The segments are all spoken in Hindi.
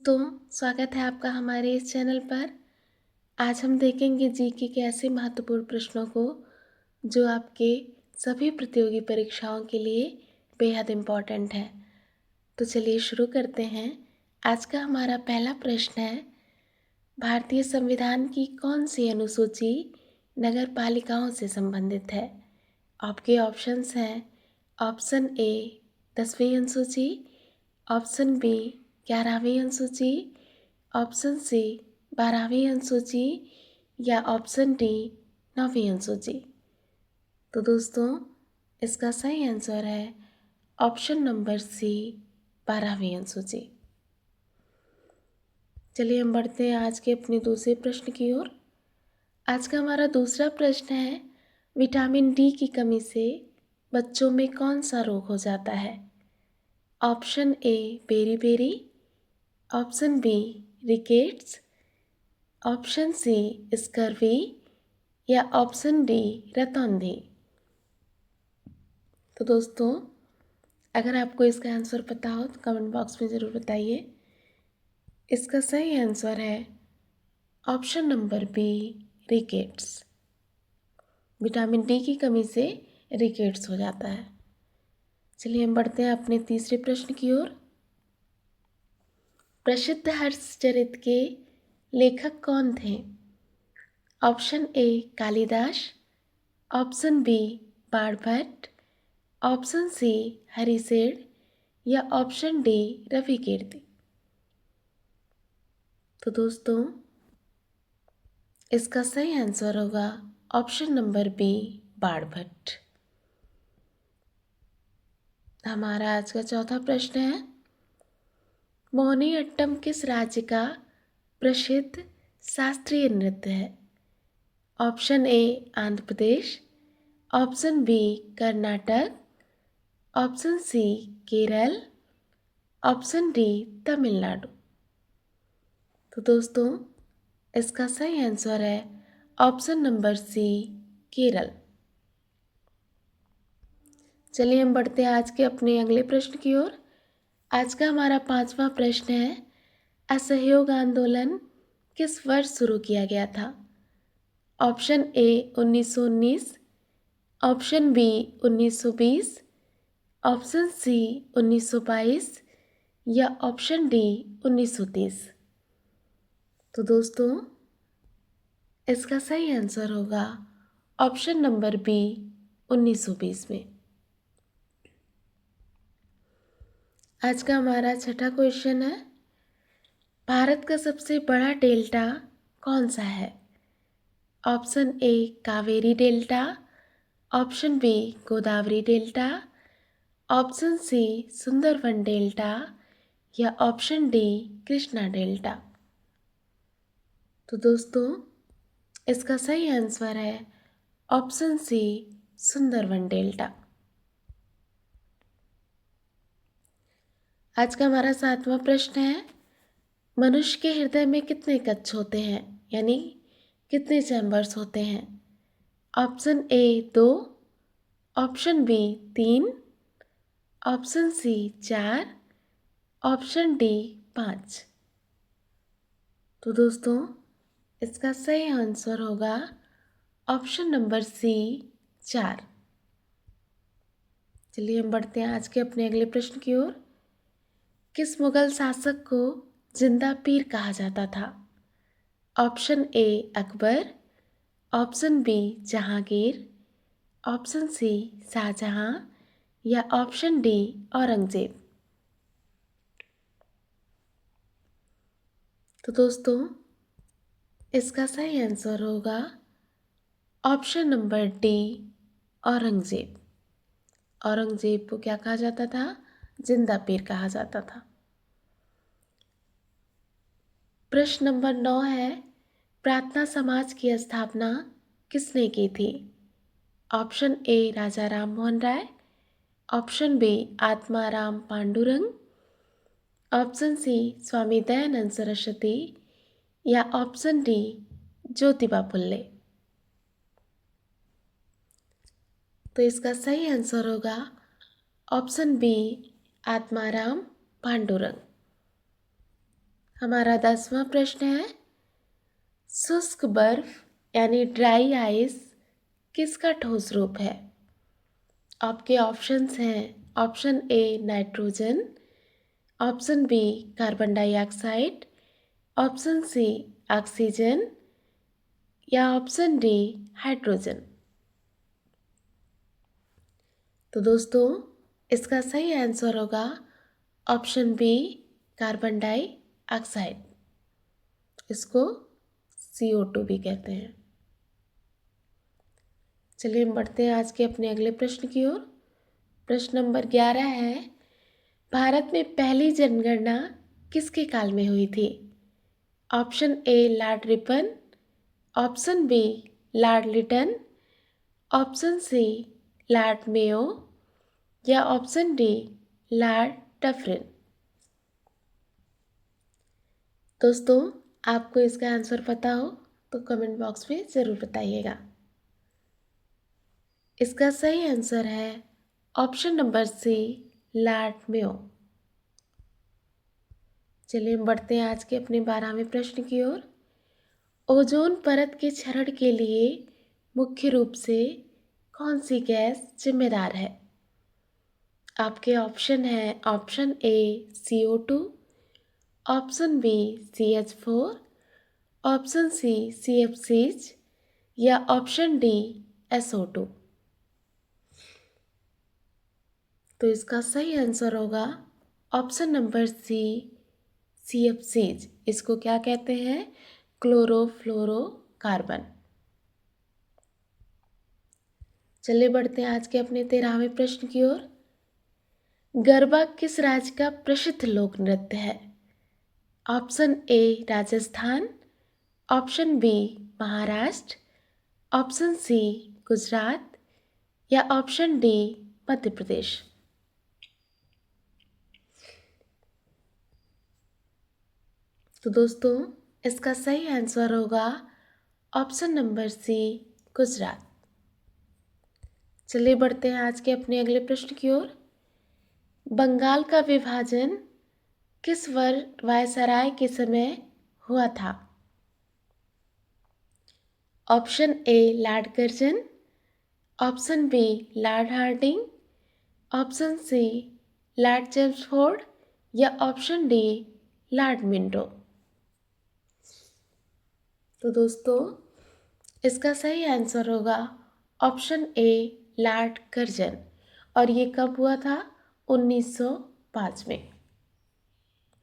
दोस्तों, स्वागत है आपका हमारे इस चैनल पर। आज हम देखेंगे जीके के ऐसे महत्वपूर्ण प्रश्नों को जो आपके सभी प्रतियोगी परीक्षाओं के लिए बेहद इम्पॉर्टेंट है। तो चलिए शुरू करते हैं। आज का हमारा पहला प्रश्न है, भारतीय संविधान की कौन सी अनुसूची नगर पालिकाओं से संबंधित है? आपके ऑप्शंस हैं ऑप्शन ए 10वीं अनुसूची, ऑप्शन बी 11वीं अनुसूची, ऑप्शन सी 12वीं अनुसूची या ऑप्शन डी 9वीं अनुसूची। तो दोस्तों, इसका सही आंसर है ऑप्शन नंबर सी 12वीं अनुसूची। चलिए हम बढ़ते हैं आज के अपने दूसरे प्रश्न की ओर। आज का हमारा दूसरा प्रश्न है, विटामिन डी की कमी से बच्चों में कौन सा रोग हो जाता है? Option A beriberi, option B rickets, option C scurvy या ऑप्शन डी रतौंधी। तो दोस्तों, अगर आपको इसका आंसर पता हो तो कमेंट बॉक्स में ज़रूर बताइए। इसका सही आंसर है option number B rickets. Vitamin D की कमी से रिकेट्स हो जाता है। चलिए हम बढ़ते हैं अपने तीसरे प्रश्न की ओर। प्रसिद्ध हर्षचरित के लेखक कौन थे? Option A Kalidas, option B Banabhatta, option C Harisen या ऑप्शन डी रविकीर्ति। तो दोस्तों, इसका सही आंसर होगा ऑप्शन नंबर बी बाणभट्ट। हमारा आज का चौथा प्रश्न है, मोहिनीअट्टम किस राज्य का प्रसिद्ध शास्त्रीय नृत्य है? Option A Andhra Pradesh, option B Karnataka, option C Kerala, option D Tamil Nadu. तो दोस्तों, इसका सही आंसर है ऑप्शन नंबर सी केरल। चलिए हम बढ़ते हैं आज के अपने अगले प्रश्न की ओर। आज का हमारा पांचवा प्रश्न है, असहयोग आंदोलन किस वर्ष शुरू किया गया था? Option A 1919, option B 1920, option C 1922 या ऑप्शन डी 1930। तो दोस्तों, इसका सही आंसर होगा ऑप्शन नंबर बी 1920 में। आज का हमारा छठा क्वेश्चन है, भारत का सबसे बड़ा डेल्टा कौन सा है? Option A Kaveri delta, option B Godavari delta, option C Sundarban delta या ऑप्शन डी कृष्णा डेल्टा। तो दोस्तों, इसका सही आंसर है ऑप्शन सी सुंदरबन डेल्टा। आज का हमारा सातवां प्रश्न है, मनुष्य के हृदय में कितने कक्ष होते हैं, यानी कितने चैम्बर्स होते हैं? Option A 2, option B 3, option C 4, option D 5। तो दोस्तों, इसका सही आंसर होगा ऑप्शन नंबर सी 4। चलिए हम बढ़ते हैं आज के अपने अगले प्रश्न की ओर। किस मुगल शासक को जिंदा पीर कहा जाता था? Option A Akbar, option B Jahangir, option C Shahjahan या ऑप्शन डी औरंगजेब। तो दोस्तों, इसका सही आंसर होगा option number D Aurangzeb. Aurangzeb को क्या कहा जाता था? जिंदा पीर कहा जाता था। प्रश्न नंबर 9 है, प्रार्थना समाज की स्थापना किसने की थी? Option A Raja Ram Mohan Roy, option B Atmaram Pandurang, option C Swami Dayanand Saraswati या ऑप्शन डी ज्योतिबा फुल्ले। तो इसका सही आंसर होगा ऑप्शन बी आत्माराम पांडुरंग। हमारा 10वां प्रश्न है, शुष्क बर्फ यानी ड्राई आइस किसका ठोस रूप है? आपके ऑप्शंस हैं, option A nitrogen, option B carbon dioxide, option C oxygen या ऑप्शन डी हाइड्रोजन। तो दोस्तों इसका सही आंसर होगा ऑप्शन बी कार्बन डाइऑक्साइड, इसको CO2 भी कहते हैं। चलिए हम बढ़ते हैं आज के अपने अगले प्रश्न की ओर। प्रश्न नंबर 11 है, भारत में पहली जनगणना किसके काल में हुई थी? Option A Lord Ripon, option B Lord Lytton, option C Lord Mayo या ऑप्शन डी लॉर्ड डफरिन। दोस्तों आपको इसका आंसर पता हो तो कमेंट बॉक्स में ज़रूर बताइएगा। इसका सही आंसर है option number C Lord Mayo. चलिए हम बढ़ते हैं आज के अपने 12वें प्रश्न की ओर। ओजोन परत के क्षरण के लिए मुख्य रूप से कौन सी गैस जिम्मेदार है? आपके ऑप्शन हैं, option A CO2, option B CH4, option C CF6 या ऑप्शन डी SO2। तो इसका सही आंसर होगा ऑप्शन नंबर सी CF6। इसको क्या कहते हैं? क्लोरोफ्लोरोकार्बन। चलिए बढ़ते हैं आज के अपने 13वें प्रश्न की ओर। गरबा किस राज्य का प्रसिद्ध लोक नृत्य है? Option A Rajasthan, option B Maharashtra, option C Gujarat या ऑप्शन डी मध्य प्रदेश। तो दोस्तों इसका सही आंसर होगा ऑप्शन नंबर सी गुजरात। चलिए बढ़ते हैं आज के अपने अगले प्रश्न की ओर। बंगाल का विभाजन किस वायसराय के समय हुआ था? Option A Lord Curzon, option B Lord Hardinge, option C Lord Chelmsford या ऑप्शन डी लॉर्ड मिंटो। तो दोस्तों इसका सही आंसर होगा ऑप्शन ए लॉर्ड कर्जन, और ये कब हुआ था? 1905 में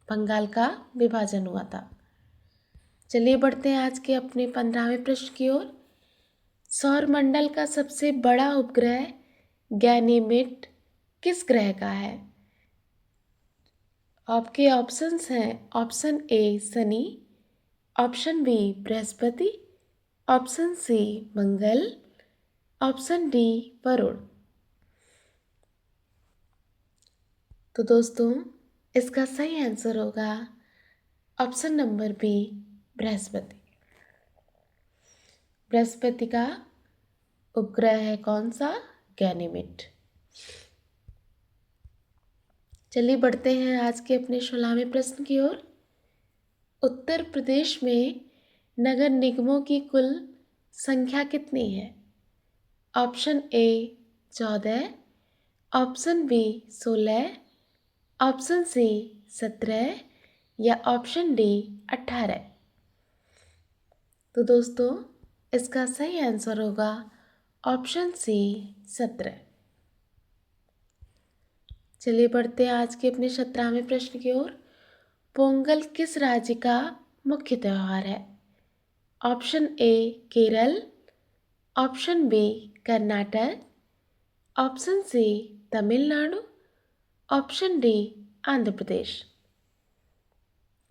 बंगाल का विभाजन हुआ था। चलिए बढ़ते हैं आज के अपने 15वें प्रश्न की ओर। सौरमंडल का सबसे बड़ा उपग्रह गैनीमेड किस ग्रह का है? आपके ऑप्शंस हैं, option A Shani, option B Brihaspati, option C Mangal, option D Varun. तो दोस्तों इसका सही आंसर होगा option number B Brihaspati. Brihaspati का उपग्रह है कौन सा? गैनीमेड। चलिए बढ़ते हैं आज के अपने 16वें प्रश्न की ओर। उत्तर प्रदेश में नगर निगमों की कुल संख्या कितनी है? Option A 14, option B 16, option C 17 या ऑप्शन डी 18। तो दोस्तों इसका सही आंसर होगा ऑप्शन सी 17। चलिए बढ़ते हैं आज के अपने 17वें प्रश्न की ओर। पोंगल किस राज्य का मुख्य त्योहार है? Option A Kerala, option B Karnataka, option C Tamil Nadu, option D Andhra Pradesh.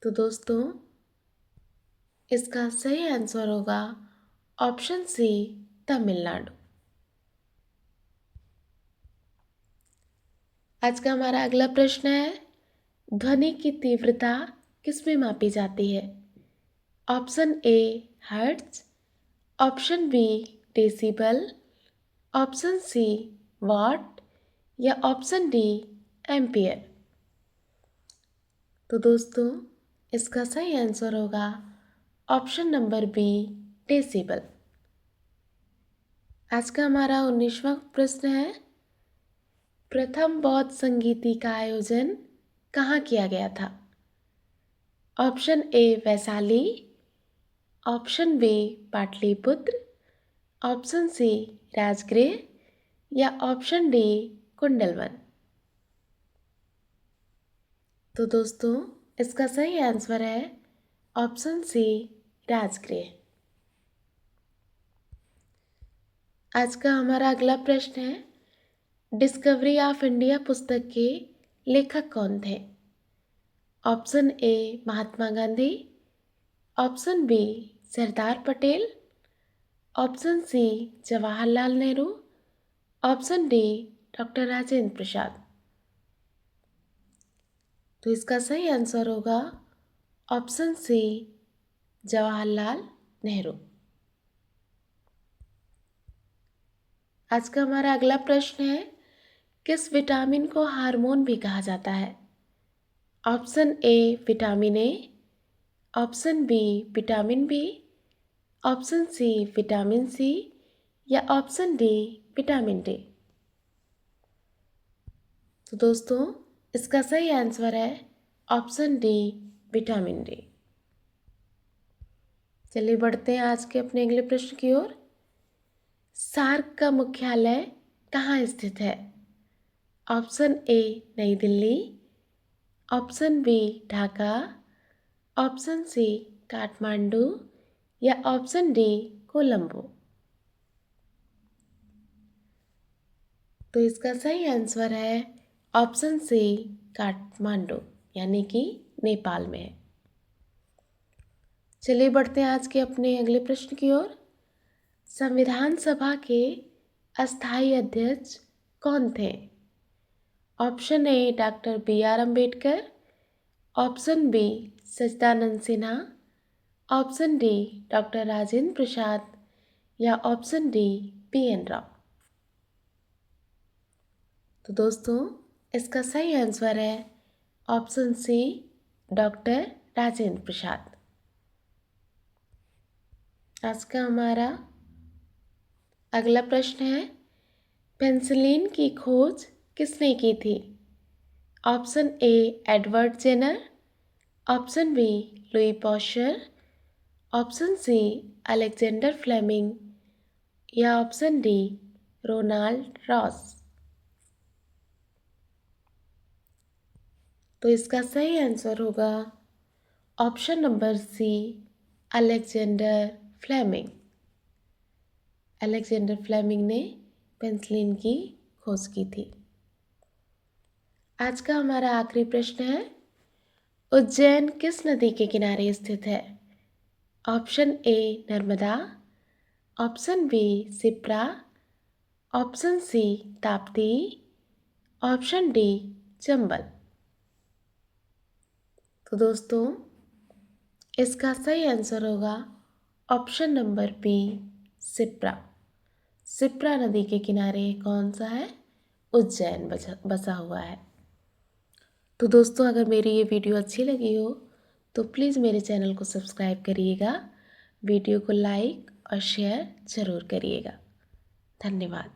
तो दोस्तों इसका सही आंसर होगा ऑप्शन सी तमिलनाडु। आज का हमारा अगला प्रश्न है, ध्वनि की तीव्रता किस में मापी जाती है? Option A hertz, option B decibel, option C watt या ऑप्शन डी एम्पियर। तो दोस्तों इसका सही आंसर होगा ऑप्शन नंबर बी, डेसिबल। आज का हमारा 19वां प्रश्न है, प्रथम बौद्ध संगीति का आयोजन कहाँ किया गया था? Option A Vaishali, option B Pataliputra, option C Rajgriha या ऑप्शन डी कुंडलवन। तो दोस्तों इसका सही आंसर है ऑप्शन सी राजगृह। आज का हमारा अगला प्रश्न है, डिस्कवरी ऑफ इंडिया पुस्तक के लेखक कौन थे? Option A Mahatma Gandhi, option B Sardar Patel, option C Jawaharlal Nehru, option D doctor Rajendra Prasad. तो इसका सही आंसर होगा ऑप्शन सी जवाहरलाल नेहरू। आज का हमारा अगला प्रश्न है, किस विटामिन को हार्मोन भी कहा जाता है? Option A vitamin A, option B vitamin B, option C vitamin C या ऑप्शन डी विटामिन डी। तो दोस्तों इसका सही आंसर है ऑप्शन डी विटामिन डी। चलिए बढ़ते हैं आज के अपने अगले प्रश्न की ओर। सार्क का मुख्यालय कहाँ स्थित है? Option A Nai Delhi, option B Dhaka, option C Kathmandu या ऑप्शन डी कोलंबो। तो इसका सही आंसर है ऑप्शन सी काठमांडू, यानी कि नेपाल में है। चलिए बढ़ते हैं आज के अपने अगले प्रश्न की ओर। संविधान सभा के अस्थायी अध्यक्ष कौन थे? Option A doctor B R Ambedkar, option B Sachchidanand Sinha, option D doctor Rajendra Prasad या option D P N Rao. तो दोस्तों इसका सही आंसर है option C doctor Rajendra Prasad. आज का हमारा अगला प्रश्न है, पेनिसिलिन की खोज किसने की थी? Option A Edward Jenner, option B Louis Pasteur, option C Alexander Fleming या ऑप्शन डी रोनाल्ड रॉस। तो इसका सही आंसर होगा option number C Alexander Fleming. Alexander Fleming ने पेनिसिलिन की खोज की थी। आज का हमारा आखिरी प्रश्न है, उज्जैन किस नदी के किनारे स्थित है? Option A Narmada, option B Shipra, option C Tapti, option D Chambal. तो दोस्तों इसका सही आंसर होगा option number B Shipra. Shipra नदी के किनारे कौन सा है? उज्जैन बसा हुआ है। तो दोस्तों अगर मेरी ये वीडियो अच्छी लगी हो तो प्लीज़ मेरे चैनल को सब्सक्राइब करिएगा, वीडियो को लाइक और शेयर ज़रूर करिएगा। धन्यवाद।